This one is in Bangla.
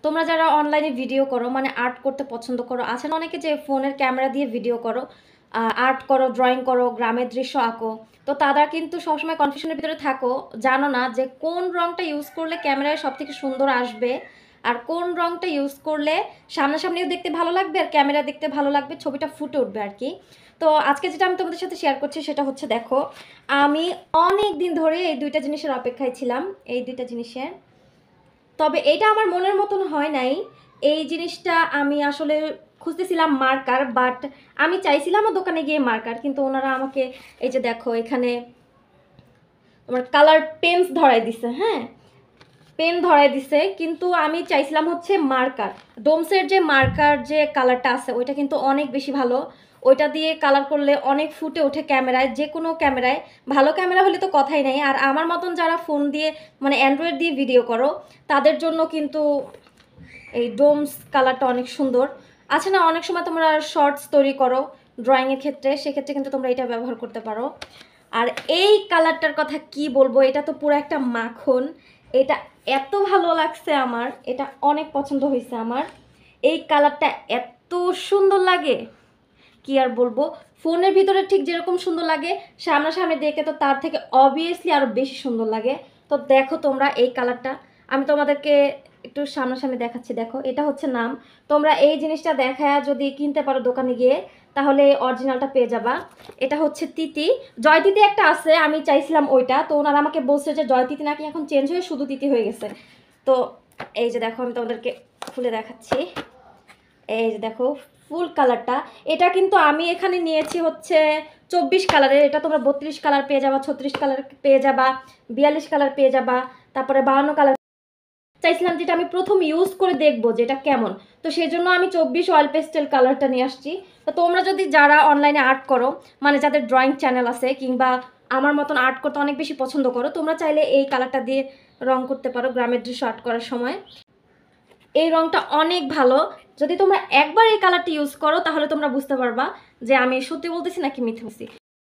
তোমরা যারা অনলাইনে ভিডিও করো মানে আর্ট করতে পছন্দ করো, আছে না অনেকে যে ফোনের ক্যামেরা দিয়ে ভিডিও করো, আর্ট করো, ড্রয়িং করো, গ্রামের দৃশ্য আঁকো, তো তারা কিন্তু সবসময় কনফিউশনের ভিতরে থাকো, জানো না যে কোন রংটা ইউজ করলে ক্যামেরায় সব থেকে সুন্দর আসবে আর কোন রংটা ইউজ করলে সামনাসামনিও দেখতে ভালো লাগবে আর ক্যামেরা দেখতে ভালো লাগবে, ছবিটা ফুটে উঠবে আর কি। তো আজকে যেটা আমি তোমাদের সাথে শেয়ার করছি সেটা হচ্ছে, দেখো আমি অনেক দিন ধরে এই দুইটা জিনিসের অপেক্ষায় ছিলাম, এই দুইটা জিনিসের। তবে এটা আমার মনের মতন হয় নাই। এই জিনিসটা আমি আসলে খুঁজতেছিলাম মার্কার, বাট আমি চাইছিলাম দোকানে গিয়ে মার্কার, কিন্তু ওনারা আমাকে এই যে দেখো এখানে তোমার কালার পেন্স ধরাই দিছে, হ্যাঁ পেন ধরাই দিছে, কিন্তু আমি চাইছিলাম হচ্ছে মার্কার। ডোমসের যে মার্কার যে কালারটা আছে ওইটা কিন্তু অনেক বেশি ভালো, ওইটা দিয়ে কালার করলে অনেক ফুটে ওঠে ক্যামেরায়, যে কোনো ক্যামেরায়। ভালো ক্যামেরা হলে তো কথাই নাই। আর আমার মতন যারা ফোন দিয়ে মানে অ্যান্ড্রয়েড দিয়ে ভিডিও করো তাদের জন্য কিন্তু এই ডোমস কালারটা অনেক সুন্দর। আছে না অনেক সময় তোমরা শর্টস তৈরি করো ড্রয়িংয়ের ক্ষেত্রে, সেক্ষেত্রে কিন্তু তোমরা এটা ব্যবহার করতে পারো। আর এই কালারটার কথা কি বলবো, এটা তো পুরো একটা মাখন। এটা এত ভালো লাগছে আমার, এটা অনেক পছন্দ হয়েছে আমার। এই কালারটা এত সুন্দর লাগে কি আর বলবো। ফোনের ভিতরে ঠিক যেরকম সুন্দর লাগে, সামনাসামনি দেখে তো তার থেকে অবভিয়াসলি আরও বেশি সুন্দর লাগে। তো দেখো তোমরা এই কালারটা আমি তোমাদেরকে একটু সামনাসামনি দেখাচ্ছি। দেখো এটা হচ্ছে নাম। তোমরা এই জিনিসটা দেখায় যদি কিনতে পারো দোকানে গিয়ে তাহলে অরিজিনালটা পেয়ে যাবা। এটা হচ্ছে তিতি, জয় তিতি একটা আছে, আমি চাইছিলাম ওইটা, তো ওনারা আমাকে বলছে যে জয় তিতি নাকি এখন চেঞ্জ হয়ে শুধু তিতি হয়ে গেছে। তো এই যে দেখো আমি তোমাদেরকে খুলে দেখাচ্ছি, এই যে দেখো ফুল কালারটা। এটা কিন্তু আমি এখানে নিয়েছি হচ্ছে 24 কালারের, এটা তোমরা 32 কালার পেয়ে যাবা, 36 কালার পেয়ে যাবা, 42 কালার পেয়ে যাবা, তারপরে 52 কালার। চাইছিলাম যেটা আমি প্রথম ইউজ করে দেখবো যেটা কেমন, তো সেই জন্য আমি 24 অয়েল পেস্টেল কালারটা নিয়ে আসছি। তো তোমরা যদি যারা অনলাইনে আর্ট করো, মানে যাদের ড্রয়িং চ্যানেল আছে কিংবা আমার মতন আর্ট করতে অনেক বেশি পছন্দ করো, তোমরা চাইলে এই কালারটা দিয়ে রং করতে পারো গ্রামের দৃশ্য আর্ট করার সময়। এই রংটা অনেক ভালো। যদি তোমরা একবার এই কালারটা ইউজ করো তাহলে তোমরা বুঝতে পারবা যে আমি সত্যি বলতেছি নাকি মিথ্যে বলছি।